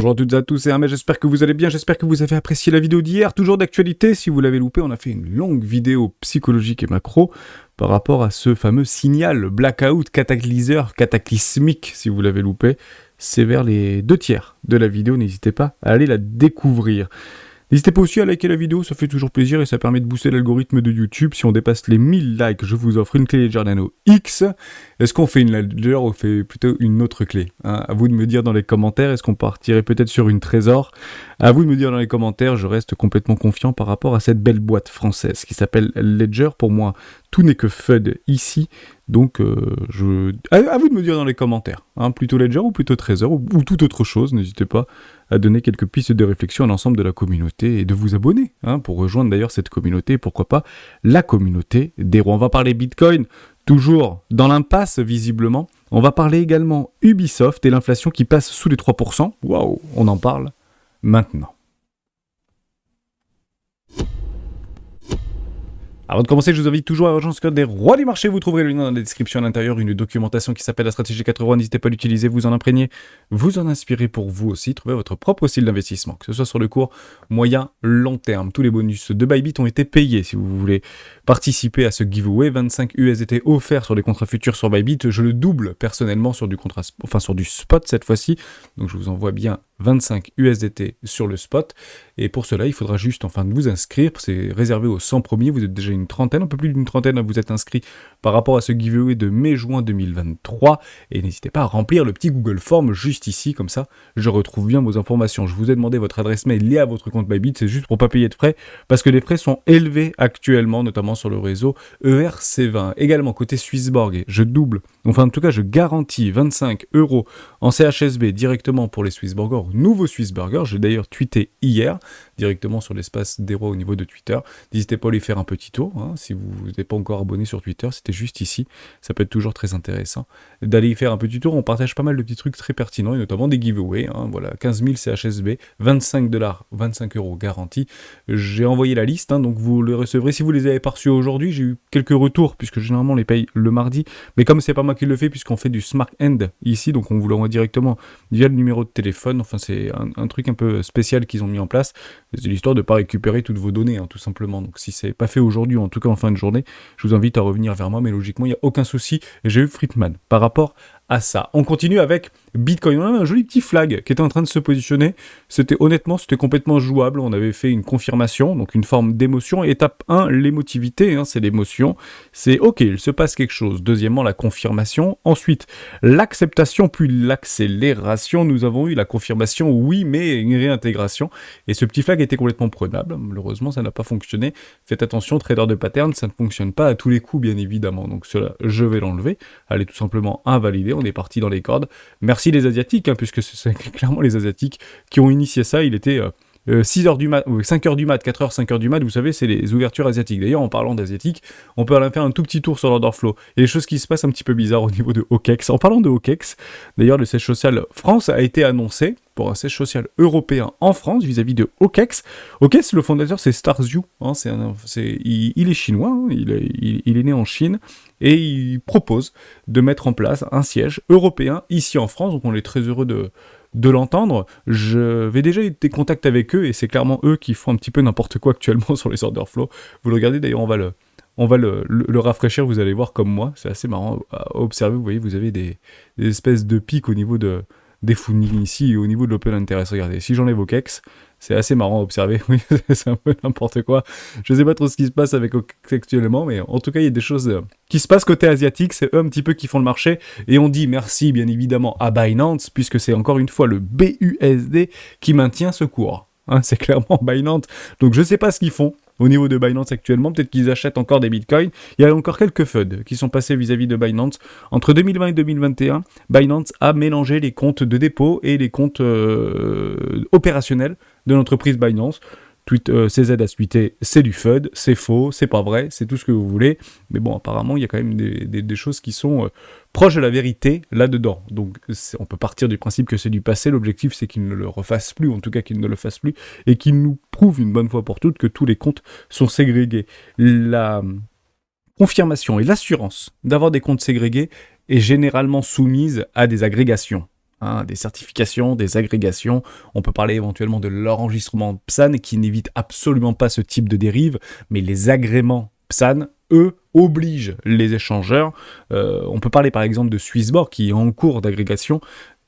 Bonjour à toutes et à tous, c'est Hermès, j'espère que vous allez bien, j'espère que vous avez apprécié la vidéo d'hier, toujours d'actualité, si vous l'avez loupé, on a fait une longue vidéo psychologique et macro par rapport à ce fameux signal blackout cataclysmique, si vous l'avez loupé, c'est vers les 2/3 de la vidéo, n'hésitez pas à aller la découvrir. N'hésitez pas aussi à liker la vidéo, ça fait toujours plaisir et ça permet de booster l'algorithme de YouTube. Si on dépasse les 1000 likes, je vous offre une clé Ledger Nano X. Est-ce qu'on fait une Ledger ou on fait plutôt une autre clé, hein? À vous de me dire dans les commentaires, est-ce qu'on partirait peut-être sur une Trésor? À vous de me dire dans les commentaires, je reste complètement confiant par rapport à cette belle boîte française qui s'appelle Ledger. Pour moi, tout n'est que FUD ici. Donc, à vous de me dire dans les commentaires, hein, plutôt Ledger ou plutôt Trésor ou toute autre chose. N'hésitez pas à donner quelques pistes de réflexion à l'ensemble de la communauté et de vous abonner, hein, pour rejoindre d'ailleurs cette communauté, pourquoi pas la communauté des rois. On va parler Bitcoin, toujours dans l'impasse visiblement. On va parler également Ubisoft et l'inflation qui passe sous les 3%. Waouh, on en parle maintenant. Avant de commencer, je vous invite toujours à rejoindre ce code des rois du marché. Vous trouverez le lien dans la description à l'intérieur, une documentation qui s'appelle la stratégie 4 rois. N'hésitez pas à l'utiliser, vous en imprégner, vous en inspirer pour vous aussi. Trouvez votre propre style d'investissement, que ce soit sur le court, moyen, long terme. Tous les bonus de Bybit ont été payés. Si vous voulez participer à ce giveaway, 25 USDT offerts sur les contrats futurs sur Bybit. Je le double personnellement sur du contrat, sur du spot cette fois-ci. Donc je vous envoie bien 25 USDT sur le spot. Et pour cela, il faudra juste vous inscrire. C'est réservé aux 100 premiers. Vous êtes déjà une trentaine, un peu plus d'une trentaine à vous êtes inscrits par rapport à ce giveaway de mai-juin 2023. Et n'hésitez pas à remplir le petit Google Form juste ici, comme ça, je retrouve bien vos informations. Je vous ai demandé votre adresse mail liée à votre compte Bybit. C'est juste pour pas payer de frais, parce que les frais sont élevés actuellement, notamment sur le réseau ERC20. Également, côté Swissborg, je double, en tout cas, je garantis 25 € en CHSB directement pour les Swissborgers, nouveau Swissburger. J'ai d'ailleurs tweeté hier, directement sur l'espace des rois au niveau de Twitter. N'hésitez pas à lui faire un petit tour, hein, si vous n'êtes pas encore abonné sur Twitter, c'était juste ici. Ça peut être toujours très intéressant d'aller y faire un petit tour. On partage pas mal de petits trucs très pertinents, et notamment des giveaways. Hein, voilà, 15 000 CHSB, 25 $, 25 € garantis. J'ai envoyé la liste, hein, donc vous les recevrez. Si vous les avez pas reçus aujourd'hui, j'ai eu quelques retours, puisque généralement on les paye le mardi. Mais comme c'est pas moi qui le fais, puisqu'on fait du Smart End ici, donc on vous l'envoie directement via le numéro de téléphone. Enfin, c'est un truc un peu spécial qu'ils ont mis en place. C'est l'histoire de ne pas récupérer toutes vos données, hein, tout simplement. Donc si c'est pas fait aujourd'hui, en tout cas en fin de journée, je vous invite à revenir vers moi, mais logiquement, il n'y a aucun souci. J'ai eu Friedman par rapport à ça. On continue avec Bitcoin. On a un joli petit flag qui était en train de se positionner. C'était complètement jouable. On avait fait une confirmation, donc une forme d'émotion. Étape 1, l'émotivité, hein, c'est l'émotion. C'est OK, il se passe quelque chose. Deuxièmement, la confirmation. Ensuite, l'acceptation, puis l'accélération. Nous avons eu la confirmation, oui, mais une réintégration. Et ce petit flag était complètement prenable. Malheureusement, ça n'a pas fonctionné. Faites attention, trader de pattern, ça ne fonctionne pas à tous les coups, bien évidemment. Donc cela, je vais l'enlever. Allez tout simplement invalider. On est parti dans les cordes. Merci les Asiatiques, hein, puisque c'est clairement les Asiatiques qui ont initié ça. Il était 6h du mat, 5h du mat, 4h, 5h du mat, vous savez, c'est les ouvertures asiatiques. D'ailleurs, en parlant d'asiatiques, on peut aller faire un tout petit tour sur l'order flow. Il y a des choses qui se passent un petit peu bizarres au niveau de OKEx. En parlant de OKEx, d'ailleurs, le siège social France a été annoncé pour un siège social européen en France vis-à-vis de OKEx. OKEx, le fondateur, c'est Starzu. Hein, il est chinois, hein, il est né en Chine, et il propose de mettre en place un siège européen ici en France. Donc on est très heureux de l'entendre. Je vais déjà eu des contacts avec eux, et c'est clairement eux qui font un petit peu n'importe quoi actuellement sur les order flow. Vous le regardez, d'ailleurs, on va le rafraîchir, vous allez voir comme moi. C'est assez marrant à observer. Vous voyez, vous avez des espèces de pics au niveau des founings ici et au niveau de l'open interest. Regardez, si j'enlève OKEx, c'est assez marrant à observer. Oui, c'est un peu n'importe quoi. Je sais pas trop ce qui se passe avec OKEx actuellement, mais en tout cas, il y a des choses qui se passent côté asiatique. C'est eux un petit peu qui font le marché. Et on dit merci, bien évidemment, à Binance, puisque c'est encore une fois le BUSD qui maintient ce cours. Hein, c'est clairement Binance. Donc je sais pas ce qu'ils font au niveau de Binance actuellement. Peut-être qu'ils achètent encore des bitcoins. Il y a encore quelques FUD qui sont passés vis-à-vis de Binance. Entre 2020 et 2021, Binance a mélangé les comptes de dépôt et les comptes opérationnels de l'entreprise Binance. CZ a tweeté, c'est du FUD, c'est faux, c'est pas vrai, c'est tout ce que vous voulez. Mais bon, apparemment, il y a quand même des choses qui sont proches de la vérité là-dedans. Donc, on peut partir du principe que c'est du passé. L'objectif, c'est qu'il ne le refasse plus, en tout cas qu'il ne le fasse plus, et qu'il nous prouve une bonne fois pour toutes que tous les comptes sont ségrégés. La confirmation et l'assurance d'avoir des comptes ségrégés est généralement soumise à des agrégations. des certifications, des agrégations. On peut parler éventuellement de l'enregistrement PSAN qui n'évite absolument pas ce type de dérive, mais les agréments PSAN, eux, obligent les échangeurs. On peut parler par exemple de Swissborg qui est en cours d'agrégation,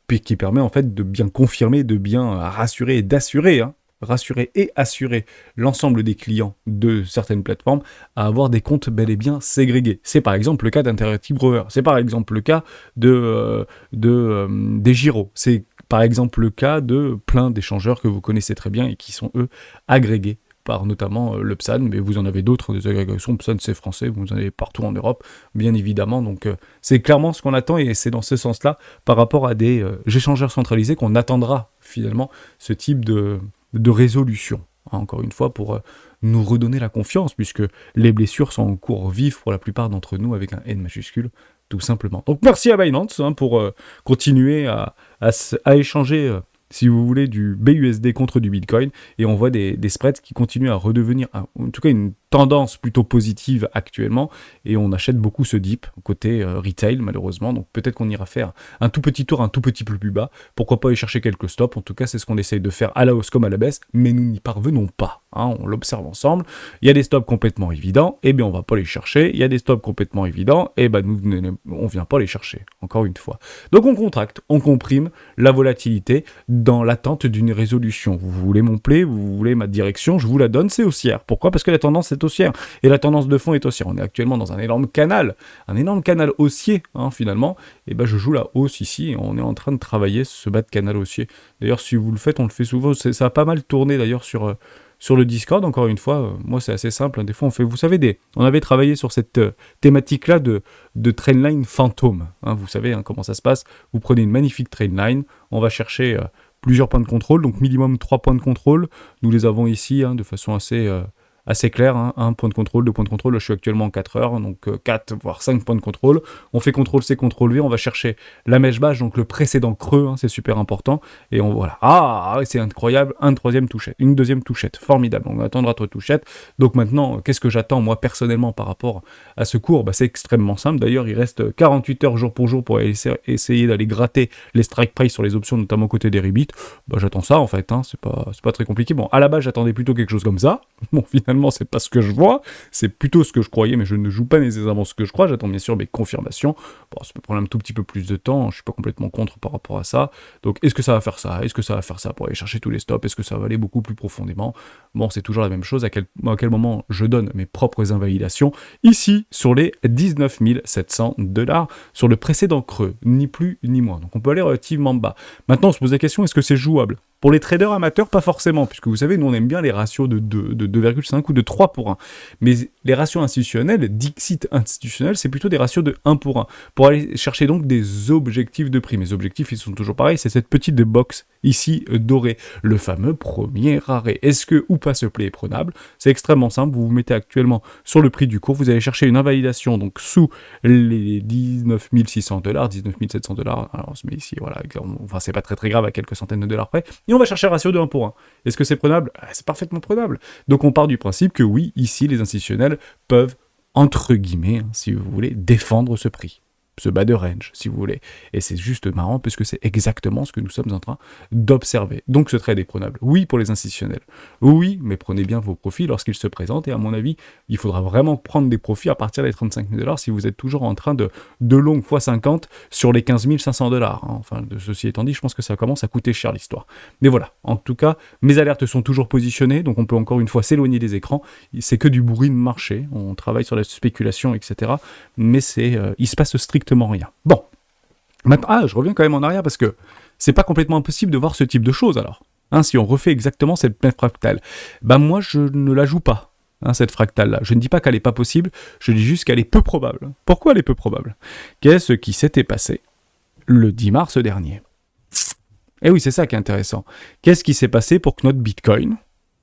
puis qui permet en fait de bien confirmer, de bien rassurer et d'assurer, rassurer et assurer l'ensemble des clients de certaines plateformes à avoir des comptes bel et bien ségrégés. C'est par exemple le cas d'Interactive Brewers, c'est par exemple le cas des Giro, c'est par exemple le cas de plein d'échangeurs que vous connaissez très bien et qui sont eux agrégés par notamment le PSAN, mais vous en avez d'autres, des agrégations. PSAN c'est français, vous en avez partout en Europe, bien évidemment, donc c'est clairement ce qu'on attend et c'est dans ce sens-là par rapport à des échangeurs centralisés qu'on attendra finalement ce type de résolution, encore une fois, pour nous redonner la confiance, puisque les blessures sont en cours vif pour la plupart d'entre nous, avec un N majuscule, tout simplement. Donc merci à Binance pour continuer à échanger, si vous voulez, du BUSD contre du Bitcoin, et on voit des spreads qui continuent à redevenir, en tout cas une tendance plutôt positive actuellement, et on achète beaucoup ce dip côté retail malheureusement, donc peut-être qu'on ira faire un tout petit tour, un tout petit peu plus bas, pourquoi pas aller chercher quelques stops, en tout cas c'est ce qu'on essaye de faire à la hausse comme à la baisse, mais nous n'y parvenons pas, on l'observe ensemble. Il y a des stops complètement évidents, et bien on va pas les chercher, il y a des stops complètement évidents, et ben nous on vient pas les chercher, encore une fois. Donc on contracte, on comprime la volatilité dans l'attente d'une résolution. Vous voulez mon play, vous voulez ma direction, je vous la donne, c'est haussière. Pourquoi ? Parce que la tendance est haussière, et la tendance de fond est haussière. On est actuellement dans un énorme canal haussier, finalement, et ben je joue la hausse ici, et on est en train de travailler ce bas de canal haussier. D'ailleurs, si vous le faites, on le fait souvent, ça a pas mal tourné d'ailleurs sur le Discord, encore une fois, moi c'est assez simple, des fois on fait, vous savez, on avait travaillé sur cette thématique-là de trendline fantôme, vous savez comment ça se passe, vous prenez une magnifique trendline, on va chercher plusieurs points de contrôle, donc minimum 3 points de contrôle, nous les avons ici de façon assez clair, un point de contrôle, 2 points de contrôle, là je suis actuellement en 4 heures, donc 4 voire 5 points de contrôle, on fait CTRL-C, CTRL-V, on va chercher la mèche basse, donc le précédent creux, c'est super important, et voilà, c'est incroyable, une deuxième touchette, formidable, on va attendre notre touchette, donc maintenant, qu'est-ce que j'attends moi personnellement par rapport à ce cours ? C'est extrêmement simple, d'ailleurs il reste 48 heures jour pour jour pour essayer d'aller gratter les strike price sur les options, notamment côté des rebits, j'attends ça en fait, c'est pas très compliqué, bon, à la base j'attendais plutôt quelque chose comme ça, bon finalement c'est pas ce que je vois, c'est plutôt ce que je croyais, mais je ne joue pas nécessairement ce que je crois, j'attends bien sûr mes confirmations, ça peut prendre un tout petit peu plus de temps, je suis pas complètement contre par rapport à ça, donc est-ce que ça va faire ça ? Est-ce que ça va faire ça pour aller chercher tous les stops ? Est-ce que ça va aller beaucoup plus profondément ? Bon, c'est toujours la même chose, à quel moment je donne mes propres invalidations, ici, sur les 19 700$, sur le précédent creux, ni plus ni moins, donc on peut aller relativement bas. Maintenant on se pose la question, est-ce que c'est jouable ? Pour les traders amateurs, pas forcément, puisque vous savez, nous on aime bien les ratios de 2,5 ou de 3 pour 1. Mais les ratios institutionnels, Dixit institutionnel, c'est plutôt des ratios de 1 pour 1. Pour aller chercher donc des objectifs de prix. Mes objectifs, ils sont toujours pareils, c'est cette petite box ici dorée. Le fameux premier arrêt. Est-ce que ou pas ce play est prenable ? C'est extrêmement simple, vous vous mettez actuellement sur le prix du cours, vous allez chercher une invalidation donc sous les 19 600$, 19 700$. Alors on se met ici, voilà, enfin c'est pas très grave à quelques centaines de dollars près. Et on va chercher un ratio de 1 pour 1. Est-ce que c'est prenable ? C'est parfaitement prenable. Donc on part du principe que oui, ici, les institutionnels peuvent, entre guillemets, si vous voulez, défendre ce prix. Ce bas de range, si vous voulez. Et c'est juste marrant, puisque c'est exactement ce que nous sommes en train d'observer. Donc ce trade est prenable. Oui, pour les institutionnels. Oui, mais prenez bien vos profits lorsqu'ils se présentent. Et à mon avis, il faudra vraiment prendre des profits à partir des 35 000$ si vous êtes toujours en train de long x50 sur les 15 500$. Enfin, ceci étant dit, je pense que ça commence à coûter cher l'histoire. Mais voilà, en tout cas, mes alertes sont toujours positionnées, donc on peut encore une fois s'éloigner des écrans. C'est que du bruit de marché. On travaille sur la spéculation, etc. Mais il se passe strictement rien. Bon, maintenant, je reviens quand même en arrière parce que c'est pas complètement impossible de voir ce type de choses alors. Si on refait exactement cette même fractale, moi je ne la joue pas, cette fractale-là. Je ne dis pas qu'elle est pas possible, je dis juste qu'elle est peu probable. Pourquoi elle est peu probable ? Qu'est-ce qui s'était passé le 10 mars dernier ? Eh oui, c'est ça qui est intéressant. Qu'est-ce qui s'est passé pour que notre Bitcoin,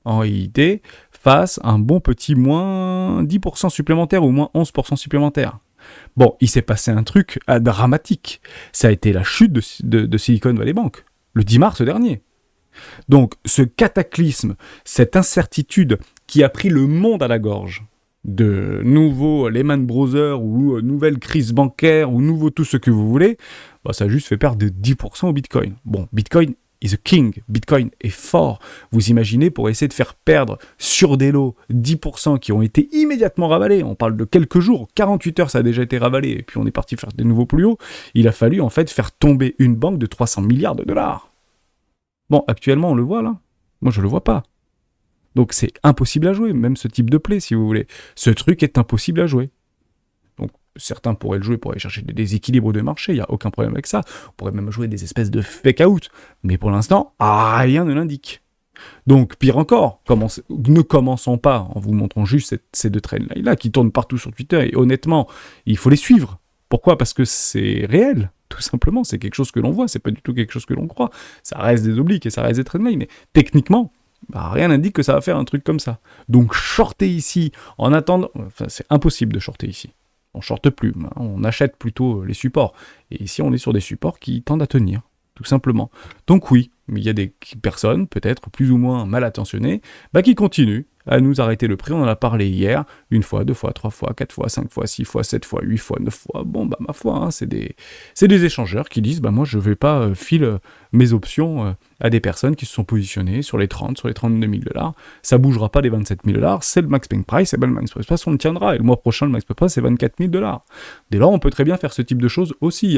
en réalité, fasse un bon petit moins 10% supplémentaire ou moins 11% supplémentaire ? Bon, il s'est passé un truc dramatique. Ça a été la chute de Silicon Valley Bank, le 10 mars dernier. Donc, ce cataclysme, cette incertitude qui a pris le monde à la gorge, de nouveau Lehman Brothers ou nouvelle crise bancaire ou nouveau tout ce que vous voulez, bah ça a juste fait perdre de 10% au Bitcoin. Bon, Bitcoin is a king, Bitcoin est fort. Vous imaginez pour essayer de faire perdre sur des lots 10% qui ont été immédiatement ravalés, on parle de quelques jours, 48 heures ça a déjà été ravalé et puis on est parti faire des nouveaux plus hauts, il a fallu en fait faire tomber une banque de 300 milliards de dollars. Bon, actuellement on le voit là, moi je le vois pas. Donc c'est impossible à jouer, même ce type de play si vous voulez. Ce truc est impossible à jouer. Donc certains pourraient le jouer pour aller chercher des déséquilibres de marché, il n'y a aucun problème avec ça. On pourrait même jouer des espèces de fake-out. Mais pour l'instant, rien ne l'indique. Donc pire encore, ne commençons pas en vous montrant juste ces deux traînes-là qui tournent partout sur Twitter. Et honnêtement, il faut les suivre. Pourquoi ? Parce que c'est réel. Tout simplement, c'est quelque chose que l'on voit, c'est pas du tout quelque chose que l'on croit. Ça reste des obliques et ça reste des trendlines, mais techniquement, rien n'indique que ça va faire un truc comme ça. Donc shorter ici, en attendant... Enfin, c'est impossible de shorter ici. On shorte plus, on achète plutôt les supports. Et ici, on est sur des supports qui tendent à tenir, tout simplement. Donc oui, mais il y a des personnes, peut-être plus ou moins mal attentionnées, qui continuent à nous arrêter le prix. On en a parlé hier, 1 fois, 2 fois, 3 fois, 4 fois, 5 fois, 6 fois, 7 fois, 8 fois, 9 fois. Bon, ma foi, c'est des échangeurs qui disent, moi, je vais pas filer mes options à des personnes qui se sont positionnées sur les 30, sur les 32 000 $. Ça bougera pas des 27 000 $. C'est le max paying price, et le max paying price, on le tiendra. Et le mois prochain, le max paying price, c'est 24 000 $. Dès lors, on peut très bien faire ce type de choses aussi.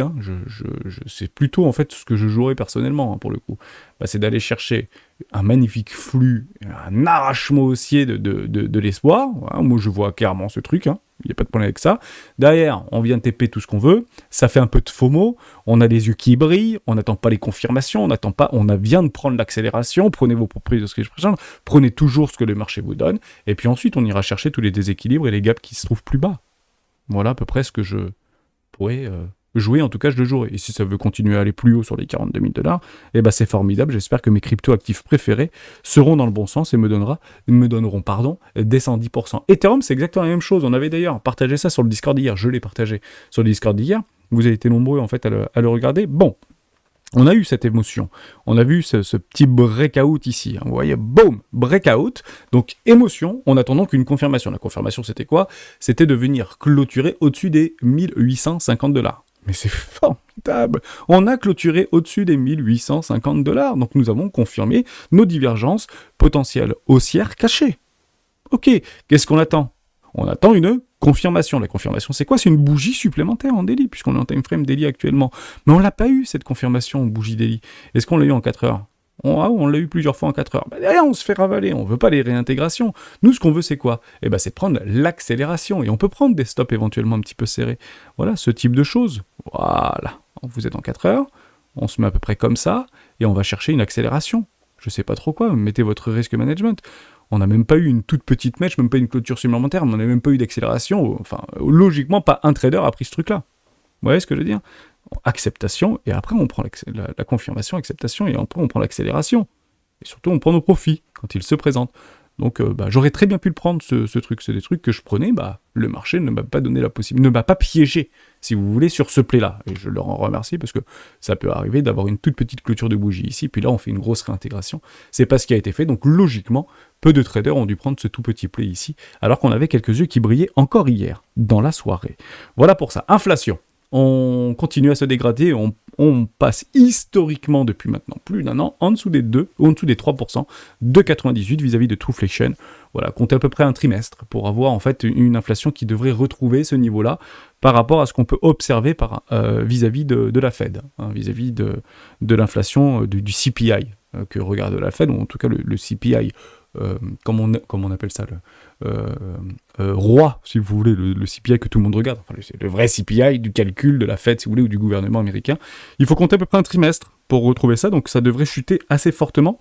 C'est plutôt, en fait, ce que je jouerais personnellement, pour le coup. C'est d'aller chercher un magnifique flux, un arrachement haussier de l'espoir. Voilà, moi, je vois clairement ce truc, il n'y a pas de problème avec ça. Derrière, on vient TP tout ce qu'on veut, ça fait un peu de FOMO, on a les yeux qui brillent, on n'attend pas les confirmations, on vient de prendre l'accélération, prenez vos propriétés de ce que je présente, prenez toujours ce que le marché vous donne, et puis ensuite, on ira chercher tous les déséquilibres et les gaps qui se trouvent plus bas. Voilà à peu près ce que je pourrais... jouer, en tout cas je le jouerai. Et si ça veut continuer à aller plus haut sur les 42 000 $, c'est formidable. J'espère que mes crypto-actifs préférés seront dans le bon sens et me donneront des 110%. Ethereum, c'est exactement la même chose. On avait d'ailleurs partagé ça sur le Discord d'hier. Je l'ai partagé sur le Discord d'hier. Vous avez été nombreux en fait à le regarder. Bon, on a eu cette émotion, on a vu ce petit breakout ici, vous voyez, boum, breakout, donc émotion, en attendant qu'une confirmation. La confirmation, c'était quoi ? C'était de venir clôturer au-dessus des 1850 $. Mais c'est formidable. On a clôturé au-dessus des 1850 $. Donc nous avons confirmé nos divergences potentielles haussières cachées. Ok, qu'est-ce qu'on attend ? On attend une confirmation. La confirmation, c'est quoi ? C'est une bougie supplémentaire en daily, puisqu'on est en time frame daily actuellement. Mais on l'a pas eu, cette confirmation en bougie daily. Est-ce qu'on l'a eu en 4 heures ? On l'a eu plusieurs fois en 4 heures. Derrière, on se fait ravaler, on veut pas les réintégrations. Nous, ce qu'on veut, c'est quoi ? C'est de prendre l'accélération. Et on peut prendre des stops éventuellement un petit peu serrés. Voilà, ce type de choses. Voilà. Vous êtes en 4 heures, on se met à peu près comme ça, et on va chercher une accélération. Je sais pas trop quoi, mettez votre risque management. On n'a même pas eu une toute petite match, même pas une clôture supplémentaire, on n'a même pas eu d'accélération. Enfin, logiquement, pas un trader a pris ce truc-là. Vous voyez ce que je veux dire ? Acceptation, et après on prend la confirmation, acceptation, et après on prend l'accélération. Et surtout, on prend nos profits quand ils se présentent. Donc, j'aurais très bien pu le prendre, ce truc. C'est des trucs que je prenais, le marché ne m'a pas donné la possibilité, ne m'a pas piégé, si vous voulez, sur ce play-là. Et je leur en remercie, parce que ça peut arriver d'avoir une toute petite clôture de bougie ici, puis là, on fait une grosse réintégration. C'est pas ce qui a été fait, donc logiquement, peu de traders ont dû prendre ce tout petit play ici, alors qu'on avait quelques yeux qui brillaient encore hier, dans la soirée. Voilà pour ça. Inflation. On continue à se dégrader, on passe historiquement depuis maintenant plus d'un an en dessous des 3%, 2,98 vis-à-vis de Trueflation. Voilà, comptez à peu près un trimestre pour avoir en fait une inflation qui devrait retrouver ce niveau-là par rapport à ce qu'on peut observer vis-à-vis de la Fed, vis-à-vis de l'inflation du CPI que regarde la Fed, ou en tout cas le CPI. Comme on appelle ça, roi, si vous voulez, le CPI que tout le monde regarde, enfin, c'est le vrai CPI du calcul de la Fed, si vous voulez, ou du gouvernement américain. Il faut compter à peu près un trimestre pour retrouver ça, donc ça devrait chuter assez fortement.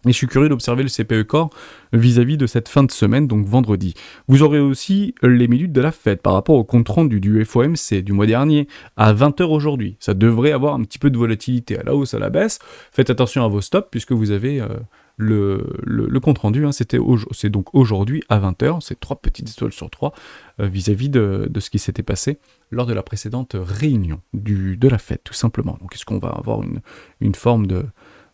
Et je suis curieux d'observer le CPE Core vis-à-vis de cette fin de semaine, donc vendredi. Vous aurez aussi les minutes de la Fed par rapport au compte rendu du FOMC du mois dernier à 20h aujourd'hui. Ça devrait avoir un petit peu de volatilité à la hausse, à la baisse. Faites attention à vos stops puisque vous avez le compte rendu. C'est donc aujourd'hui à 20h. C'est 3 petites étoiles sur 3 vis-à-vis de ce qui s'était passé lors de la précédente réunion de la Fed, tout simplement. Donc est-ce qu'on va avoir une forme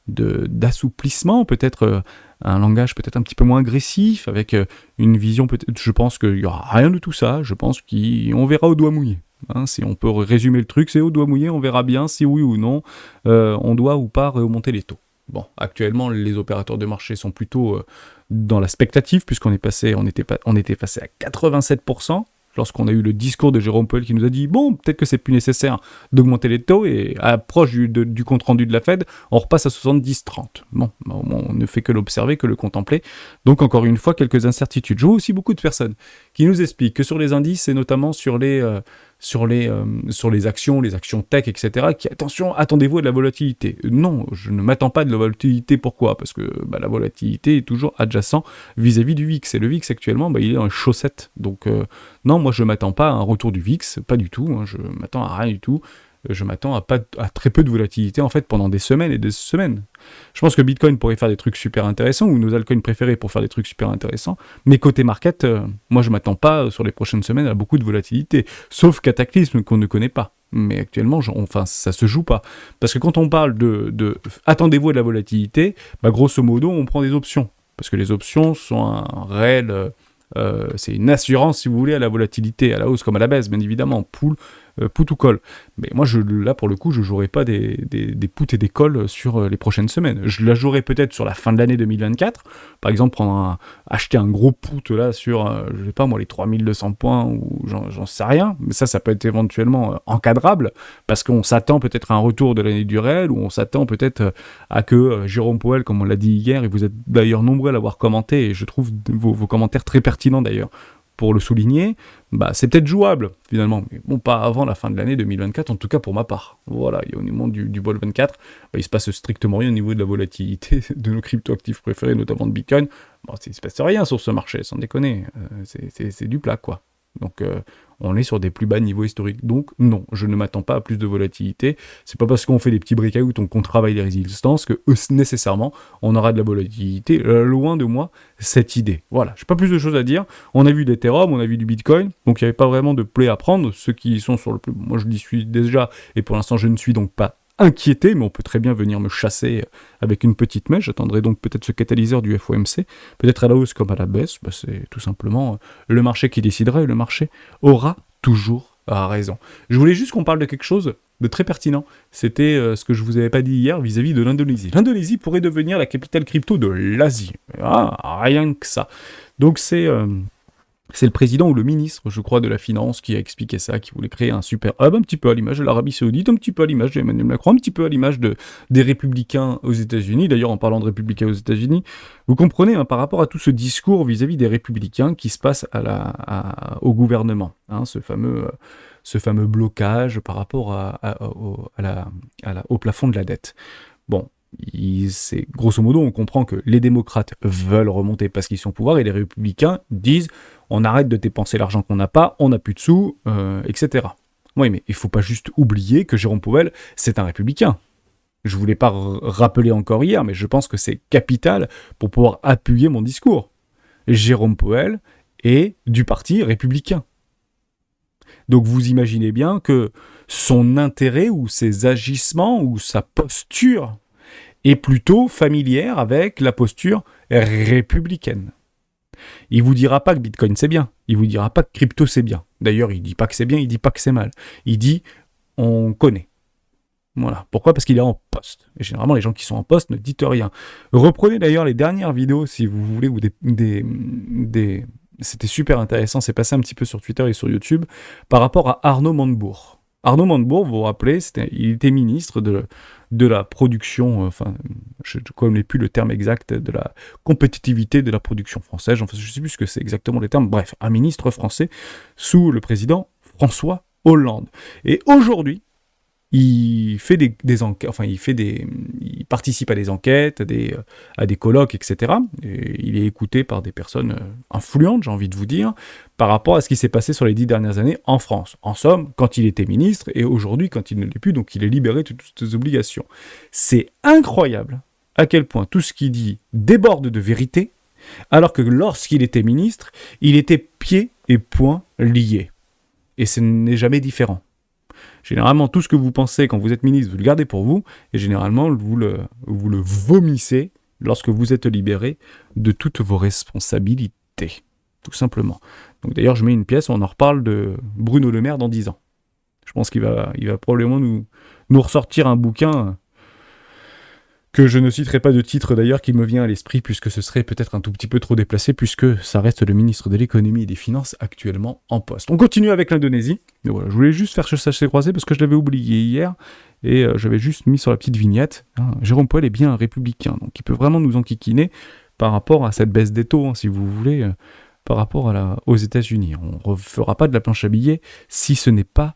d'assouplissement, peut-être un langage peut-être un petit peu moins agressif, avec une vision peut-être. Je pense qu'il n'y aura rien de tout ça. Je pense qu'on verra au doigt mouillé. Hein, si on peut résumer le truc, c'est au doigt mouillé, on verra bien si oui ou non on doit ou pas remonter les taux. Bon, actuellement, les opérateurs de marché sont plutôt dans la spectative, puisqu'on est passé, on était passé à 87%, lorsqu'on a eu le discours de Jérôme Powell qui nous a dit « Bon, peut-être que c'est plus nécessaire d'augmenter les taux », et à l'approche du compte-rendu de la Fed, on repasse à 70-30. Bon, on ne fait que l'observer, que le contempler. Donc, encore une fois, quelques incertitudes. Je vois aussi beaucoup de personnes qui nous expliquent que sur les indices, et notamment sur les actions tech, etc., qui, attention, attendez-vous à de la volatilité. Non, je ne m'attends pas de la volatilité. Pourquoi ? Parce que la volatilité est toujours adjacent vis-à-vis du VIX. Et le VIX, actuellement, il est dans les chaussettes. Donc, non, moi, je ne m'attends pas à un retour du VIX, pas du tout. Hein, je ne m'attends à rien du tout. Je m'attends à très peu de volatilité, en fait, pendant des semaines et des semaines. Je pense que Bitcoin pourrait faire des trucs super intéressants, ou nos altcoins préférés pour faire des trucs super intéressants, mais côté market, moi je m'attends pas sur les prochaines semaines à beaucoup de volatilité, sauf cataclysme qu'on ne connaît pas. Mais actuellement, ça se joue pas. Parce que quand on parle de attendez-vous à de la volatilité, grosso modo, on prend des options. Parce que les options sont un réel... c'est une assurance, si vous voulez, à la volatilité, à la hausse comme à la baisse, bien évidemment, put ou call. Mais moi, là, pour le coup, je ne jouerai pas des puts et des calls sur les prochaines semaines. Je la jouerai peut-être sur la fin de l'année 2024. Par exemple, acheter un gros put là sur, je sais pas moi, les 3200 points, ou j'en sais rien. Mais ça peut être éventuellement encadrable, parce qu'on s'attend peut-être à un retour de l'année du réel, ou on s'attend peut-être à que Jérôme Powell, comme on l'a dit hier, et vous êtes d'ailleurs nombreux à l'avoir commenté, et je trouve vos commentaires très pertinents d'ailleurs, pour le souligner, c'est peut-être jouable, finalement, mais bon, pas avant la fin de l'année 2024, en tout cas pour ma part. Voilà, et au niveau du Bol 24, il se passe strictement rien au niveau de la volatilité de nos cryptoactifs préférés, notamment de Bitcoin. Il se passe rien sur ce marché, sans déconner, c'est du plat, quoi. Donc, on est sur des plus bas niveaux historiques. Donc, non, je ne m'attends pas à plus de volatilité. C'est pas parce qu'on fait des petits breakouts, qu'on travaille les résistances, que nécessairement, on aura de la volatilité. Loin de moi, cette idée. Voilà, j'ai pas plus de choses à dire. On a vu d'Ethereum, on a vu du Bitcoin, donc il n'y avait pas vraiment de play à prendre. Ceux qui sont sur le plus... Moi, je l'y suis déjà, et pour l'instant, je ne suis donc pas inquiété, mais on peut très bien venir me chasser avec une petite mèche. J'attendrai donc peut-être ce catalyseur du FOMC, peut-être à la hausse comme à la baisse. C'est tout simplement le marché qui décidera, et le marché aura toujours raison. Je voulais juste qu'on parle de quelque chose de très pertinent. C'était ce que je vous avais pas dit hier vis-à-vis de l'Indonésie. L'Indonésie pourrait devenir la capitale crypto de l'Asie. Rien que ça. Donc c'est le président ou le ministre, je crois, de la Finance qui a expliqué ça, qui voulait créer un super hub, un petit peu à l'image de l'Arabie Saoudite, un petit peu à l'image d'Emmanuel Macron, un petit peu à l'image des républicains aux États-Unis. D'ailleurs, en parlant de républicains aux États-Unis, vous comprenez, par rapport à tout ce discours vis-à-vis des républicains qui se passe au gouvernement, ce fameux blocage par rapport au plafond de la dette. Bon. C'est grosso modo, on comprend que les démocrates veulent remonter parce qu'ils sont au pouvoir, et les républicains disent on arrête de dépenser l'argent qu'on n'a pas, on n'a plus de sous, etc. Oui, mais il ne faut pas juste oublier que Jérôme Powell, c'est un républicain. Je ne voulais pas rappeler encore hier, mais je pense que c'est capital pour pouvoir appuyer mon discours. Jérôme Powell est du parti républicain. Donc vous imaginez bien que son intérêt ou ses agissements ou sa posture est plutôt familière avec la posture républicaine. Il vous dira pas que Bitcoin c'est bien, il vous dira pas que crypto c'est bien. D'ailleurs, il dit pas que c'est bien, il dit pas que c'est mal. Il dit on connaît. Voilà. Pourquoi ? Parce qu'il est en poste. Et généralement, les gens qui sont en poste ne disent rien. Reprenez d'ailleurs les dernières vidéos, si vous voulez, ou c'était super intéressant, c'est passé un petit peu sur Twitter et sur YouTube, par rapport à Arnaud Montebourg. Arnaud Montebourg, vous vous rappelez, il était ministre de la production, je ne connais plus le terme exact, de la compétitivité de la production française, je ne sais plus ce que c'est exactement les termes, bref, un ministre français sous le président François Hollande. Et aujourd'hui, il fait des enquêtes, il participe à des enquêtes, à des colloques, etc. Et il est écouté par des personnes influentes, j'ai envie de vous dire, par rapport à ce qui s'est passé sur les 10 dernières années en France. En somme, quand il était ministre, et aujourd'hui quand il ne l'est plus, donc il est libéré de toutes ses obligations. C'est incroyable à quel point tout ce qu'il dit déborde de vérité, alors que lorsqu'il était ministre, il était pieds et poings liés. Et ce n'est jamais différent. Généralement, tout ce que vous pensez quand vous êtes ministre, vous le gardez pour vous, et généralement, vous le vomissez lorsque vous êtes libéré de toutes vos responsabilités, tout simplement. Donc d'ailleurs, je mets une pièce, on en reparle de Bruno Le Maire dans 10 ans. Je pense qu'il va probablement nous ressortir un bouquin que je ne citerai pas de titre d'ailleurs qui me vient à l'esprit, puisque ce serait peut-être un tout petit peu trop déplacé, puisque ça reste le ministre de l'économie et des finances actuellement en poste. On continue avec l'Indonésie. Mais voilà, je voulais juste faire ce sachet croisé parce que je l'avais oublié hier, et j'avais juste mis sur la petite vignette. Jérôme Powell est bien un républicain, donc il peut vraiment nous enquiquiner par rapport à cette baisse des taux, si vous voulez, par rapport aux États-Unis. On ne refera pas de la planche à billets si ce n'est pas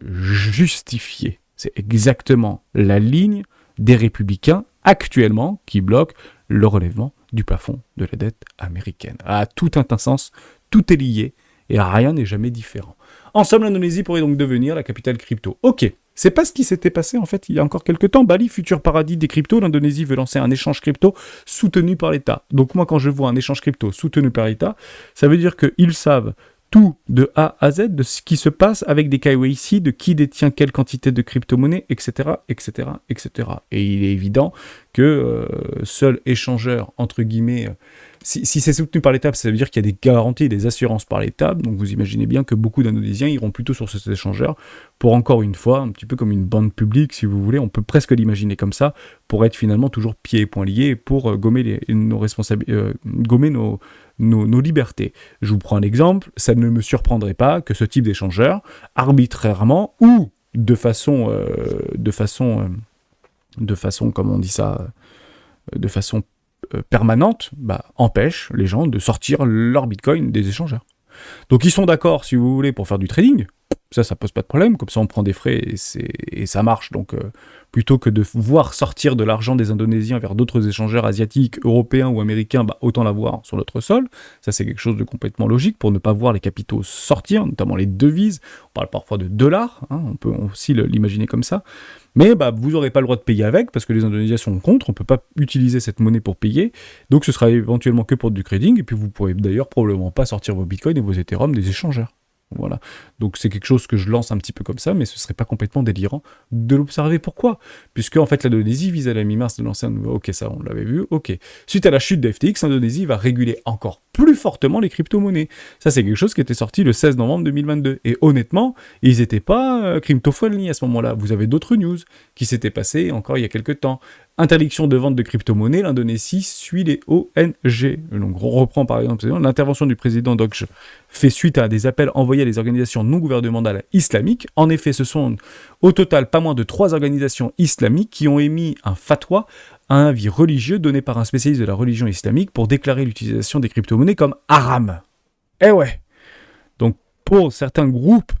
justifié. C'est exactement la ligne des républicains actuellement qui bloquent le relèvement du plafond de la dette américaine. À tout un sens, tout est lié et rien n'est jamais différent. En somme, l'Indonésie pourrait donc devenir la capitale crypto. Ok, c'est pas ce qui s'était passé en fait il y a encore quelques temps. Bali, futur paradis des cryptos, l'Indonésie veut lancer un échange crypto soutenu par l'État. Donc moi, quand je vois un échange crypto soutenu par l'État, ça veut dire qu'ils savent tout de A à Z de ce qui se passe avec des KYC, de qui détient quelle quantité de crypto-monnaie, etc., etc., etc. Et il est évident que seul échangeur, entre guillemets, si c'est soutenu par l'État, ça veut dire qu'il y a des garanties et des assurances par l'État, donc vous imaginez bien que beaucoup d'Indonésiens iront plutôt sur cet échangeur pour, encore une fois, un petit peu comme une bande publique, si vous voulez, on peut presque l'imaginer comme ça, pour être finalement toujours pieds et poings liés, pour gommer nos libertés. Je vous prends un exemple, ça ne me surprendrait pas que ce type d'échangeur, arbitrairement ou de façon, comme on dit ça, de façon permanente, empêche les gens de sortir leur bitcoin des échangeurs. Donc ils sont d'accord, si vous voulez, pour faire du trading, ça pose pas de problème, comme ça on prend des frais et ça marche. Donc plutôt que de voir sortir de l'argent des Indonésiens vers d'autres échangeurs asiatiques, européens ou américains, autant l'avoir sur notre sol. Ça c'est quelque chose de complètement logique pour ne pas voir les capitaux sortir, notamment les devises. On parle parfois de dollars, on peut aussi l'imaginer comme ça. Mais vous n'aurez pas le droit de payer avec, parce que les Indonésiens sont contre, on ne peut pas utiliser cette monnaie pour payer, donc ce sera éventuellement que pour du trading, et puis vous pourrez d'ailleurs probablement pas sortir vos bitcoins et vos Ethereum des échangeurs. Voilà. Donc c'est quelque chose que je lance un petit peu comme ça, mais ce serait pas complètement délirant de l'observer. Pourquoi ? Puisque en fait l'Indonésie vise à la mi-mars de lancer un nouveau... Ok, ça on l'avait vu, ok. Suite à la chute de FTX, l'Indonésie va réguler encore plus fortement les crypto-monnaies. Ça c'est quelque chose qui était sorti le 16 novembre 2022. Et honnêtement, ils n'étaient pas crypto-friendly à ce moment-là. Vous avez d'autres news qui s'étaient passées encore il y a quelques temps. Interdiction de vente de crypto-monnaies, l'Indonésie suit les ONG. Donc on reprend par exemple l'intervention du président Doge fait suite à des appels envoyés à des organisations non gouvernementales islamiques. En effet, ce sont au total pas moins de 3 organisations islamiques qui ont émis un fatwa, un avis religieux donné par un spécialiste de la religion islamique pour déclarer l'utilisation des crypto-monnaies comme haram. Eh ouais. Donc pour certains groupes,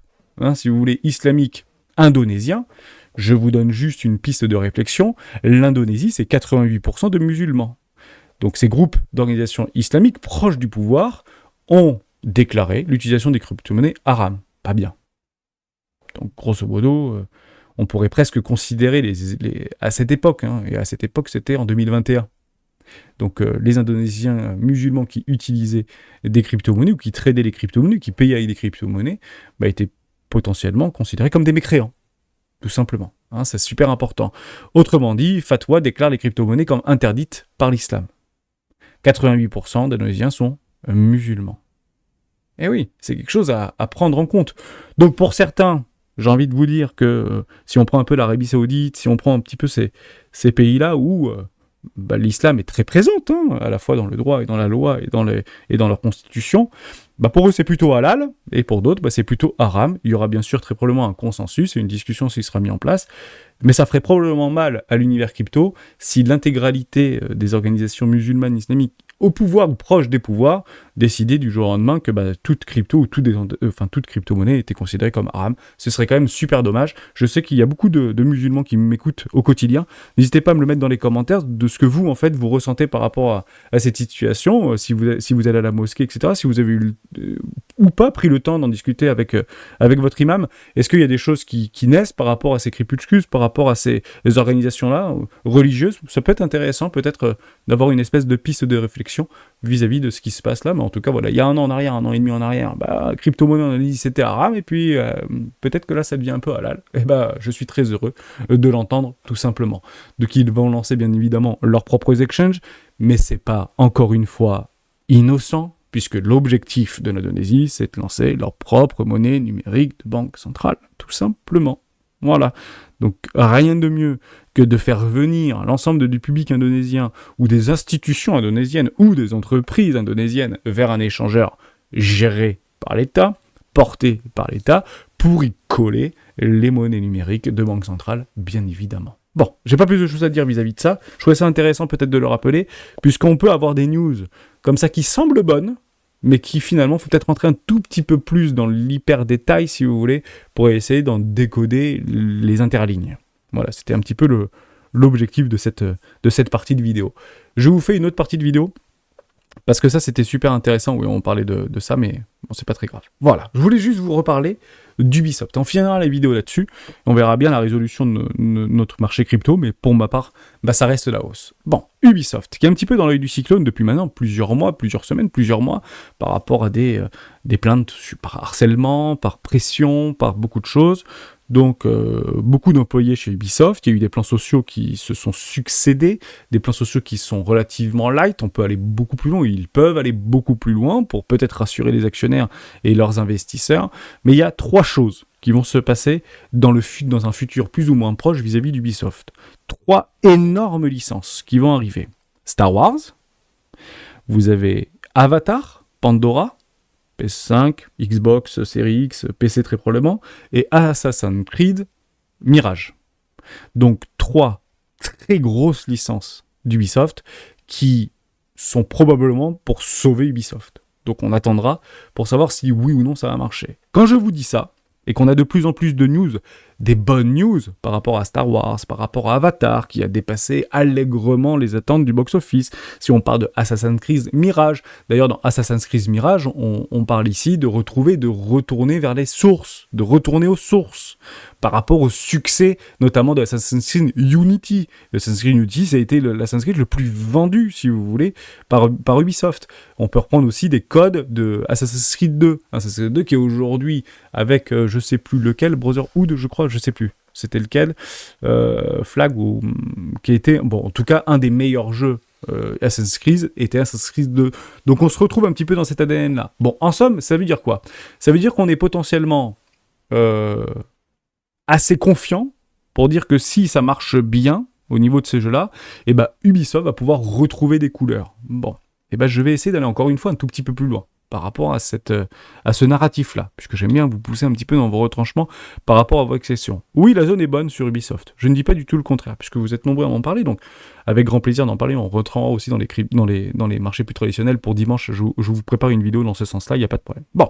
si vous voulez, islamiques indonésiens, je vous donne juste une piste de réflexion. L'Indonésie, c'est 88% de musulmans. Donc ces groupes d'organisations islamiques proches du pouvoir ont déclaré l'utilisation des crypto-monnaies haram. Pas bien. Donc grosso modo, on pourrait presque considérer à cette époque, et à cette époque c'était en 2021. Donc les Indonésiens musulmans qui utilisaient des crypto-monnaies ou qui tradaient les crypto-monnaies, qui payaient avec des crypto-monnaies, étaient potentiellement considérés comme des mécréants. Tout simplement. C'est super important. Autrement dit, fatwa déclare les crypto-monnaies comme interdites par l'islam. 88% d'Indonésiens sont musulmans. Eh oui, c'est quelque chose à prendre en compte. Donc pour certains, j'ai envie de vous dire que si on prend un peu l'Arabie Saoudite, si on prend un petit peu ces pays-là où l'islam est très présente, à la fois dans le droit et dans la loi et dans leur constitution, pour eux c'est plutôt halal, et pour d'autres c'est plutôt haram. Il y aura bien sûr très probablement un consensus et une discussion qui sera mise en place, mais ça ferait probablement mal à l'univers crypto si l'intégralité des organisations musulmanes islamiques au pouvoir ou proche des pouvoirs décidaient du jour au lendemain que toute crypto ou toute crypto-monnaie était considérée comme haram. Ce serait quand même super dommage. Je sais qu'il y a beaucoup de musulmans qui m'écoutent au quotidien. N'hésitez pas à me le mettre dans les commentaires de ce que vous, en fait, vous ressentez par rapport à cette situation, si vous allez à la mosquée, etc., si vous avez eu ou pas pris le temps d'en discuter avec votre imam. Est-ce qu'il y a des choses qui naissent par rapport à ces crépuscules, par rapport à ces organisations-là religieuses ? Ça peut être intéressant peut-être d'avoir une espèce de piste de réflexion vis-à-vis de ce qui se passe là. Mais en tout cas, voilà, il y a un an en arrière, un an et demi en arrière, crypto-monnaie, on a dit c'était haram, et puis peut-être que là, ça devient un peu halal. Et je suis très heureux de l'entendre, tout simplement. Donc, ils vont lancer, bien évidemment, leurs propres exchanges, mais c'est pas, encore une fois, innocent, puisque l'objectif de l'Indonésie, c'est de lancer leur propre monnaie numérique de banque centrale, tout simplement. Voilà. Donc, rien de mieux que de faire venir l'ensemble du public indonésien ou des institutions indonésiennes ou des entreprises indonésiennes vers un échangeur géré par l'État, porté par l'État, pour y coller les monnaies numériques de banque centrale, bien évidemment. Bon, j'ai pas plus de choses à dire vis-à-vis de ça. Je trouvais ça intéressant peut-être de le rappeler, puisqu'on peut avoir des news comme ça qui semblent bonnes, mais qui finalement, faut peut-être rentrer un tout petit peu plus dans l'hyper-détail, si vous voulez, pour essayer d'en décoder les interlignes. Voilà, c'était un petit peu l'objectif de cette partie de vidéo. Je vous fais une autre partie de vidéo, parce que ça, c'était super intéressant, oui, on parlait de ça, mais bon, c'est pas très grave. Voilà, je voulais juste vous reparler d'Ubisoft. On finira la vidéo là-dessus, on verra bien la résolution de notre marché crypto, mais pour ma part, ça reste la hausse. Bon, Ubisoft, qui est un petit peu dans l'œil du cyclone depuis maintenant plusieurs mois, plusieurs semaines, plusieurs mois, par rapport à des plaintes par harcèlement, par pression, par beaucoup de choses. Donc, beaucoup d'employés chez Ubisoft, il y a eu des plans sociaux qui se sont succédés, des plans sociaux qui sont relativement light, on peut aller beaucoup plus loin, ils peuvent aller beaucoup plus loin pour peut-être rassurer les actionnaires et leurs investisseurs, mais il y a 3 choses qui vont se passer dans un futur plus ou moins proche vis-à-vis d'Ubisoft. 3 énormes licences qui vont arriver. Star Wars, vous avez Avatar, Pandora, PS5, Xbox, Series X, PC très probablement, et Assassin's Creed Mirage. Donc 3 très grosses licences d'Ubisoft qui sont probablement pour sauver Ubisoft. Donc on attendra pour savoir si oui ou non ça va marcher. Quand je vous dis ça, et qu'on a de plus en plus de news, des bonnes news par rapport à Star Wars, par rapport à Avatar, qui a dépassé allègrement les attentes du box-office. Si on parle de Assassin's Creed Mirage, d'ailleurs dans Assassin's Creed Mirage, on parle ici de retourner vers les sources, de retourner aux sources, par rapport au succès, notamment de Assassin's Creed Unity. Assassin's Creed Unity, ça a été l'Assassin's Creed le plus vendu, si vous voulez, par Ubisoft. On peut reprendre aussi des codes de Assassin's Creed 2. Assassin's Creed 2 qui est aujourd'hui avec, je sais plus lequel, Brotherhood, je crois, je sais plus. C'était lequel, Flag, ou qui était, bon, en tout cas, un des meilleurs jeux Assassin's Creed était Assassin's Creed 2. Donc on se retrouve un petit peu dans cet ADN-là. Bon, en somme, ça veut dire quoi? Ça veut dire qu'on est potentiellement assez confiant pour dire que si ça marche bien au niveau de ces jeux-là, Ubisoft va pouvoir retrouver des couleurs. Bon, je vais essayer d'aller encore une fois un tout petit peu plus loin par rapport à ce narratif-là, puisque j'aime bien vous pousser un petit peu dans vos retranchements par rapport à vos exceptions. Oui, la zone est bonne sur Ubisoft. Je ne dis pas du tout le contraire, puisque vous êtes nombreux à m'en parler, donc avec grand plaisir d'en parler. On rentrera aussi dans les marchés plus traditionnels. Pour dimanche, je vous prépare une vidéo dans ce sens-là, il n'y a pas de problème. Bon,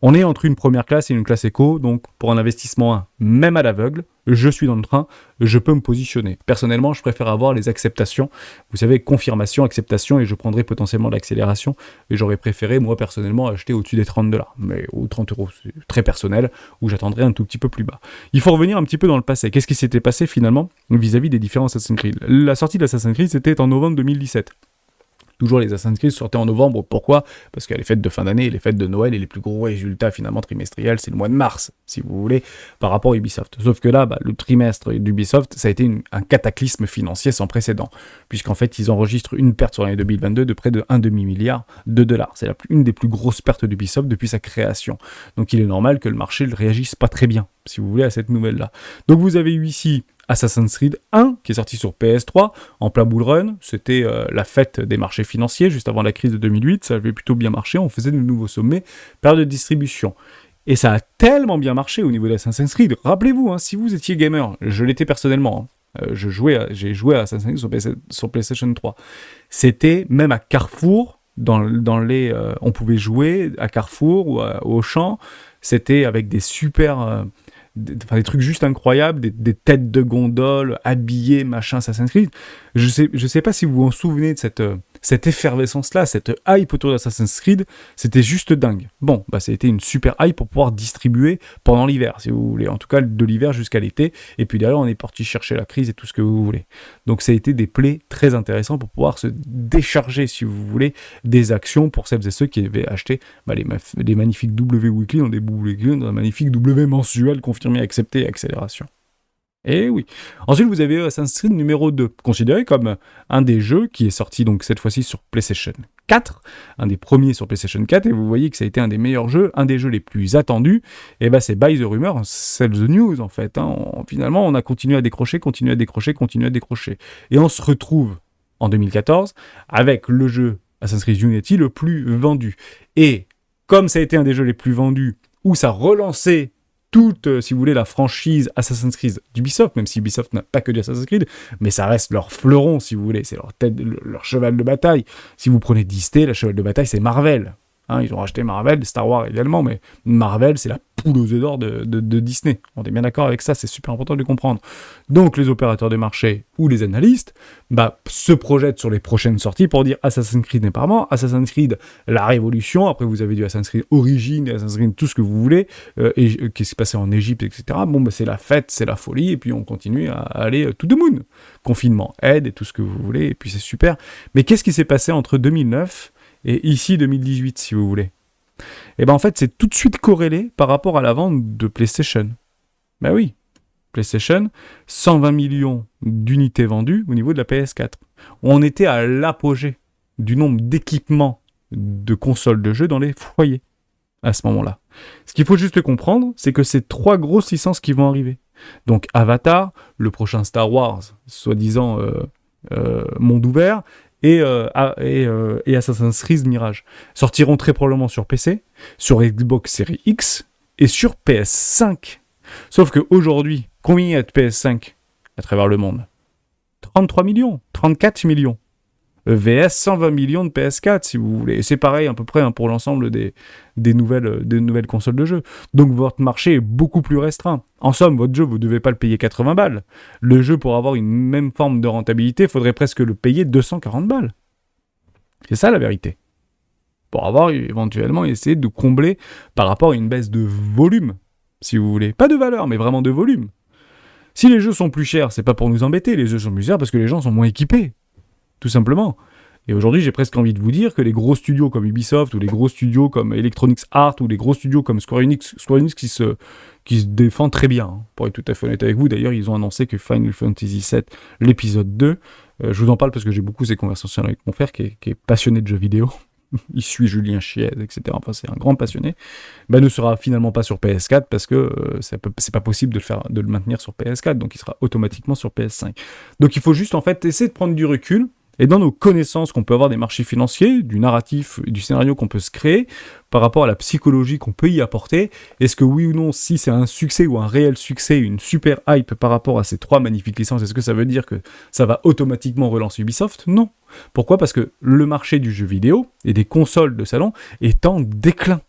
on est entre une première classe et une classe éco, donc pour un investissement 1, même à l'aveugle, je suis dans le train, je peux me positionner. Personnellement, je préfère avoir les acceptations. Vous savez, confirmation, acceptation, et je prendrai potentiellement l'accélération. Et j'aurais préféré, moi, personnellement, acheter au-dessus des 30 $. Mais aux 30 €, c'est très personnel, où j'attendrai un tout petit peu plus bas. Il faut revenir un petit peu dans le passé. Qu'est-ce qui s'était passé, finalement, vis-à-vis des différents Assassin's Creed? La sortie d'Assassin's Creed, c'était en novembre 2017. Toujours les Assassin's Creed sortaient en novembre. Pourquoi? Parce qu'il y a les fêtes de fin d'année, les fêtes de Noël, et les plus gros résultats finalement trimestriels, c'est le mois de mars, si vous voulez, par rapport à Ubisoft. Sauf que là, le trimestre d'Ubisoft, ça a été un cataclysme financier sans précédent, puisqu'en fait, ils enregistrent une perte sur l'année 2022 de près de $1,5 milliard. C'est une des plus grosses pertes d'Ubisoft depuis sa création. Donc il est normal que le marché ne réagisse pas très bien, si vous voulez, à cette nouvelle-là. Donc vous avez eu ici Assassin's Creed 1, qui est sorti sur PS3, en plein bull run. C'était la fête des marchés financiers, juste avant la crise de 2008. Ça avait plutôt bien marché, on faisait de nouveaux sommets, période de distribution. Et ça a tellement bien marché au niveau d'Assassin's Creed. Rappelez-vous, si vous étiez gamer, je l'étais personnellement, j'ai joué à Assassin's Creed sur PlayStation 3. C'était même à Carrefour, on pouvait jouer à Carrefour ou au Auchan. C'était avec des super... des trucs juste incroyables, des têtes de gondole habillées, machin, Assassin's Creed. Je sais pas si vous vous en souvenez de cette effervescence-là, cette hype autour d'Assassin's Creed, c'était juste dingue. Bon, bah ça a été une super hype pour pouvoir distribuer pendant l'hiver, si vous voulez. En tout cas, de l'hiver jusqu'à l'été. Et puis derrière, on est parti chercher la crise et tout ce que vous voulez. Donc ça a été des plays très intéressants pour pouvoir se décharger, si vous voulez, des actions pour celles et ceux qui avaient acheté les magnifiques W Weekly dans des Weekly, dans un magnifique W mensuel confirmé, accepté, accélération. Et oui. Ensuite, vous avez Assassin's Creed numéro 2, considéré comme un des jeux qui est sorti donc cette fois-ci sur PlayStation 4, un des premiers sur PlayStation 4, et vous voyez que ça a été un des meilleurs jeux, un des jeux les plus attendus, et bah c'est By the Rumor, Sell the News en fait. Finalement, on a continué à décrocher, et on se retrouve en 2014 avec le jeu Assassin's Creed Unity le plus vendu. Et comme ça a été un des jeux les plus vendus, où ça relançait toute, si vous voulez, la franchise Assassin's Creed d'Ubisoft, même si Ubisoft n'a pas que du Assassin's Creed, mais ça reste leur fleuron, si vous voulez, c'est leur tête, leur cheval de bataille. Si vous prenez Disney, le cheval de bataille, c'est Marvel. Ils ont racheté Marvel, Star Wars également, mais Marvel, c'est la poule aux œufs d'or de Disney. On est bien d'accord avec ça, c'est super important de le comprendre. Donc les opérateurs de marché ou les analystes se projettent sur les prochaines sorties pour dire Assassin's Creed n'est pas mort, Assassin's Creed la révolution, après vous avez du Assassin's Creed Origins, Assassin's Creed tout ce que vous voulez, qui s'est passé en Égypte, etc. Bon, c'est la fête, c'est la folie, et puis on continue à aller to the moon. Confinement aide et tout ce que vous voulez, et puis c'est super. Mais qu'est-ce qui s'est passé entre 2009 et ici 2018, si vous voulez? Et en fait, c'est tout de suite corrélé par rapport à la vente de PlayStation. Ben oui, PlayStation, 120 millions d'unités vendues au niveau de la PS4. On était à l'apogée du nombre d'équipements de consoles de jeux dans les foyers à ce moment-là. Ce qu'il faut juste comprendre, c'est que c'est 3 grosses licences qui vont arriver. Donc Avatar, le prochain Star Wars, soi-disant monde ouvert, et Assassin's Creed Mirage sortiront très probablement sur PC, sur Xbox Series X et sur PS5. Sauf qu'aujourd'hui, combien il y a de PS5 à travers le monde? 33 millions, 34 millions. VS 120 millions de PS4 si vous voulez. Et c'est pareil à peu près pour l'ensemble des nouvelles consoles de jeu. Donc votre marché est beaucoup plus restreint. En somme, votre jeu, vous ne devez pas le payer 80 balles. Le jeu, pour avoir une même forme de rentabilité, il faudrait presque le payer 240 balles. C'est ça la vérité. Pour avoir éventuellement essayé de combler par rapport à une baisse de volume, si vous voulez. Pas de valeur, mais vraiment de volume. Si les jeux sont plus chers, c'est pas pour nous embêter. Les jeux sont plus chers parce que les gens sont moins équipés. Tout simplement. Et aujourd'hui, j'ai presque envie de vous dire que les gros studios comme Ubisoft, ou les gros studios comme Electronic Arts, ou les gros studios comme Square Enix qui se défendent très bien. Pour être tout à fait honnête avec vous, d'ailleurs, ils ont annoncé que Final Fantasy VII, l'épisode 2, je vous en parle parce que j'ai beaucoup ces conversations avec mon frère qui est passionné de jeux vidéo. Il suit Julien Chiez, etc. Enfin, c'est un grand passionné. Ne sera finalement pas sur PS4 parce que c'est pas possible de le maintenir sur PS4, donc il sera automatiquement sur PS5. Donc il faut juste en fait essayer de prendre du recul. Et dans nos connaissances qu'on peut avoir des marchés financiers, du narratif, du scénario qu'on peut se créer, par rapport à la psychologie qu'on peut y apporter, est-ce que oui ou non, si c'est un succès ou un réel succès, une super hype par rapport à ces 3 magnifiques licences, est-ce que ça veut dire que ça va automatiquement relancer Ubisoft? Non. Pourquoi? Parce que le marché du jeu vidéo et des consoles de salon est en déclin.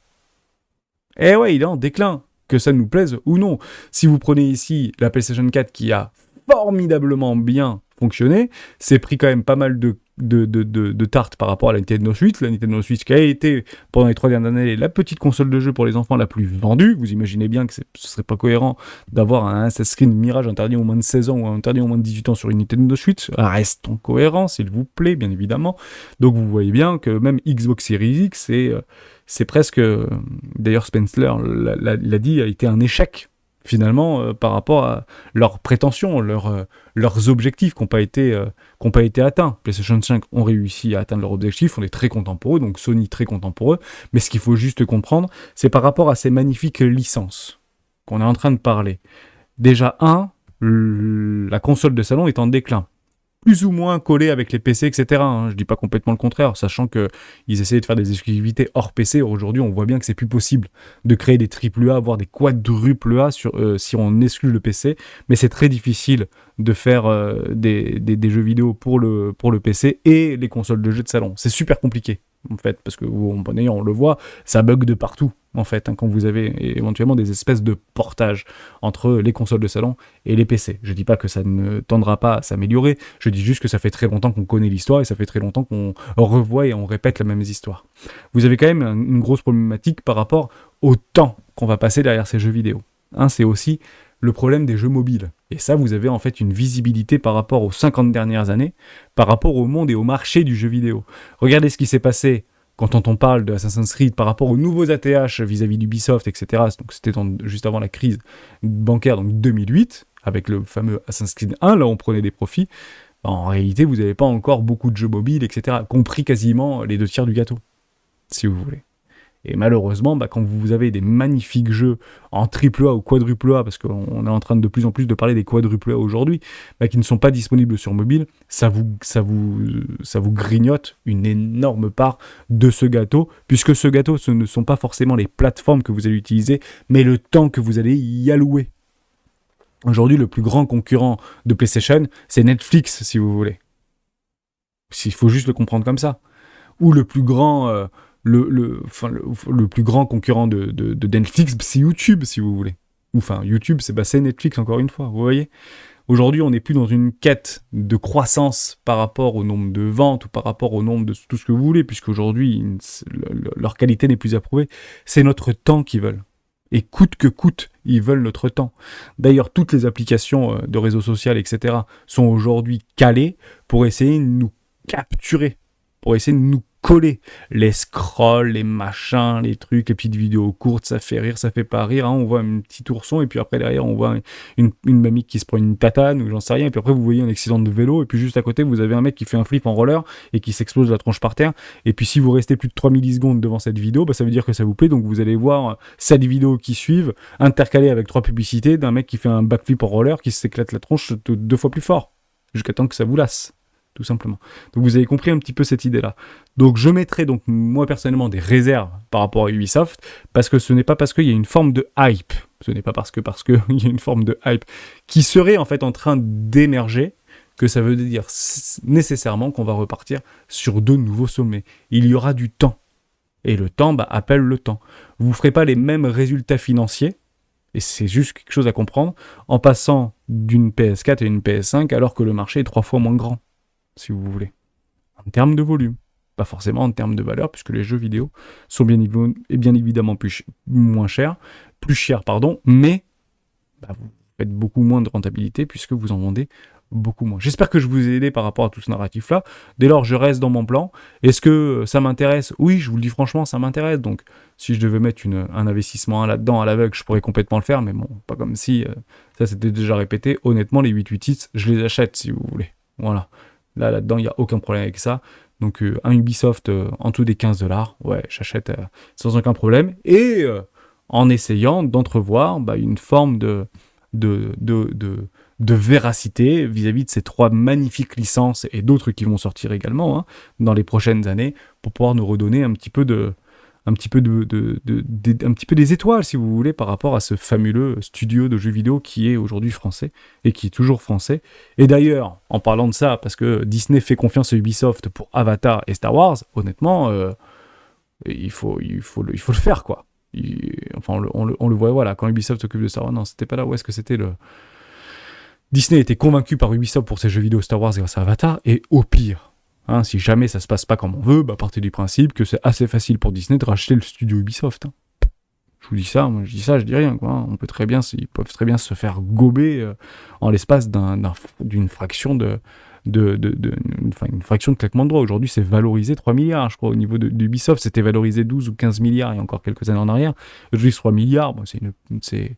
Eh ouais, il est en déclin, que ça nous plaise ou non. Si vous prenez ici la PlayStation 4 qui a formidablement bien fonctionné, c'est pris quand même pas mal de tartes par rapport à la Nintendo Switch. La Nintendo Switch qui a été, pendant les 3 dernières années, la petite console de jeu pour les enfants la plus vendue. Vous imaginez bien que ce serait pas cohérent d'avoir un Assassin's Creed Mirage interdit aux moins de 16 ans ou interdit aux moins de 18 ans sur une Nintendo Switch. Restons cohérents, s'il vous plaît, bien évidemment. Donc vous voyez bien que même Xbox Series X, c'est presque... D'ailleurs, Spencer l'a dit, a été un échec finalement par rapport à leurs prétentions, leurs objectifs qui n'ont pas été atteints. PlayStation 5 ont réussi à atteindre leurs objectifs, on est très content pour eux, donc Sony très content pour eux, mais ce qu'il faut juste comprendre, c'est par rapport à ces magnifiques licences qu'on est en train de parler. Déjà, la console de salon est en déclin. Plus ou moins collé avec les PC, etc. Je dis pas complètement le contraire, sachant qu'ils essayaient de faire des exclusivités hors PC. Aujourd'hui, on voit bien que c'est plus possible de créer des AAA, voire des quadruples A si on exclut le PC. Mais c'est très difficile de faire des jeux vidéo pour le PC et les consoles de jeux de salon. C'est super compliqué, en fait, parce que on le voit, ça bug de partout. en fait, quand vous avez éventuellement des espèces de portage entre les consoles de salon et les PC. Je dis pas que ça ne tendra pas à s'améliorer, je dis juste que ça fait très longtemps qu'on connaît l'histoire et ça fait très longtemps qu'on revoit et on répète la même histoire. Vous avez quand même une grosse problématique par rapport au temps qu'on va passer derrière ces jeux vidéo. C'est aussi le problème des jeux mobiles. Et ça, vous avez en fait une visibilité par rapport aux 50 dernières années, par rapport au monde et au marché du jeu vidéo. Regardez ce qui s'est passé quand on parle de Assassin's Creed par rapport aux nouveaux ATH vis-à-vis d'Ubisoft, etc. Donc c'était juste avant la crise bancaire, donc 2008, avec le fameux Assassin's Creed 1, là on prenait des profits. En réalité, vous n'avez pas encore beaucoup de jeux mobiles, etc., compris quasiment les 2 tiers du gâteau, si vous voulez. Et malheureusement, quand vous avez des magnifiques jeux en AAA ou quadruple A, parce qu'on est en train de plus en plus de parler des quadruple A aujourd'hui, qui ne sont pas disponibles sur mobile, ça vous grignote une énorme part de ce gâteau, puisque ce gâteau, ce ne sont pas forcément les plateformes que vous allez utiliser, mais le temps que vous allez y allouer. Aujourd'hui, le plus grand concurrent de PlayStation, c'est Netflix, si vous voulez. Il faut juste le comprendre comme ça. Ou le plus grand... le plus grand concurrent de Netflix, c'est YouTube, si vous voulez. YouTube, c'est Netflix, encore une fois, vous voyez. Aujourd'hui, on n'est plus dans une quête de croissance par rapport au nombre de ventes ou par rapport au nombre de tout ce que vous voulez, puisqu'aujourd'hui, leur qualité n'est plus approuvée. C'est notre temps qu'ils veulent. Et coûte que coûte, ils veulent notre temps. D'ailleurs, toutes les applications de réseaux sociaux, etc., sont aujourd'hui calées pour essayer de nous capturer, pour essayer de nous coller. Les scrolls, les machins, les trucs, les petites vidéos courtes, ça fait rire, ça fait pas rire. On voit un petit ourson et puis après derrière on voit une mamie qui se prend une tatane ou j'en sais rien. Et puis après vous voyez un accident de vélo et puis juste à côté vous avez un mec qui fait un flip en roller et qui s'explose la tronche par terre. Et puis si vous restez plus de 3 millisecondes devant cette vidéo, ça veut dire que ça vous plaît. Donc vous allez voir 7 vidéos qui suivent, intercalées avec 3 publicités d'un mec qui fait un backflip en roller qui s'éclate la tronche 2 fois plus fort. Jusqu'à temps que ça vous lasse. Tout simplement. Donc vous avez compris un petit peu cette idée-là. Donc je mettrai donc moi personnellement des réserves par rapport à Ubisoft, parce que ce n'est pas parce qu'il y a une forme de hype, ce n'est pas parce qu'il y a une forme de hype qui serait en fait en train d'émerger, que ça veut dire nécessairement qu'on va repartir sur de nouveaux sommets. Il y aura du temps. Et le temps appelle le temps. Vous ne ferez pas les mêmes résultats financiers, et c'est juste quelque chose à comprendre, en passant d'une PS4 à une PS5 alors que le marché est 3 fois moins grand. Si vous voulez, en termes de volume, pas forcément en termes de valeur, puisque les jeux vidéo sont bien évidemment plus chers, mais vous faites beaucoup moins de rentabilité puisque vous en vendez beaucoup moins. J'espère que je vous ai aidé par rapport à tout ce narratif-là. Dès lors, je reste dans mon plan. Est-ce que ça m'intéresse ? Oui, je vous le dis franchement, ça m'intéresse. Donc, si je devais mettre un investissement là-dedans à l'aveugle, je pourrais complètement le faire, mais bon, pas comme si ça s'était déjà répété. Honnêtement, les 886, je les achète si vous voulez. Voilà. Là-dedans, il n'y a aucun problème avec ça. Donc, un Ubisoft en dessous des $15, ouais, j'achète sans aucun problème. Et en essayant d'entrevoir une forme de véracité vis-à-vis de ces 3 magnifiques licences et d'autres qui vont sortir également dans les prochaines années pour pouvoir nous redonner un petit peu des étoiles, si vous voulez, par rapport à ce fabuleux studio de jeux vidéo qui est aujourd'hui français et qui est toujours français. Et d'ailleurs, en parlant de ça, parce que Disney fait confiance à Ubisoft pour Avatar et Star Wars, honnêtement, il faut le faire, quoi. On le voit, voilà, quand Ubisoft s'occupe de Star Wars, non, c'était pas là, où est-ce que c'était le... Disney était convaincu par Ubisoft pour ses jeux vidéo Star Wars grâce à Avatar, et au pire, si jamais ça se passe pas comme on veut, partez du principe que c'est assez facile pour Disney de racheter le studio Ubisoft. Je vous dis ça, moi je dis ça, je dis rien, quoi. Ils peuvent très bien se faire gober en l'espace d'une fraction une fraction de claquement de doigts. Aujourd'hui, c'est valorisé 3 milliards, je crois, au niveau d'Ubisoft. C'était valorisé 12 ou 15 milliards il y a encore quelques années en arrière. Aujourd'hui, 3 milliards, c'est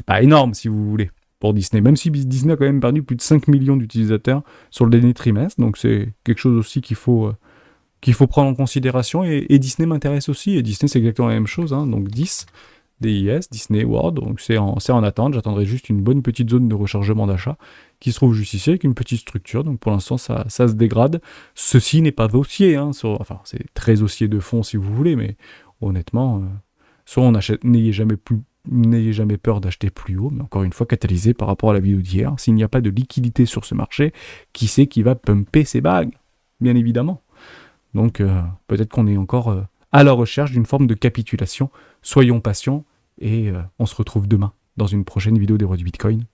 pas énorme, si vous voulez, pour Disney. Même si Disney a quand même perdu plus de 5 millions d'utilisateurs sur le dernier trimestre. Donc, c'est quelque chose aussi qu'il faut prendre en considération. Et Disney m'intéresse aussi. Et Disney, c'est exactement la même chose. Donc, DIS, Disney World, donc c'est en attente. J'attendrai juste une bonne petite zone de rechargement d'achat qui se trouve juste ici avec une petite structure. Donc pour l'instant, ça se dégrade. Ceci n'est pas haussier, c'est très haussier de fond si vous voulez, mais honnêtement, soit on achète, n'ayez jamais peur d'acheter plus haut, mais encore une fois, catalysé par rapport à la vidéo d'hier. S'il n'y a pas de liquidité sur ce marché, qui c'est qui va pumper ses bagues ? Bien évidemment. Donc peut-être qu'on est encore à la recherche d'une forme de capitulation. Soyons patients et on se retrouve demain dans une prochaine vidéo des rois du Bitcoin.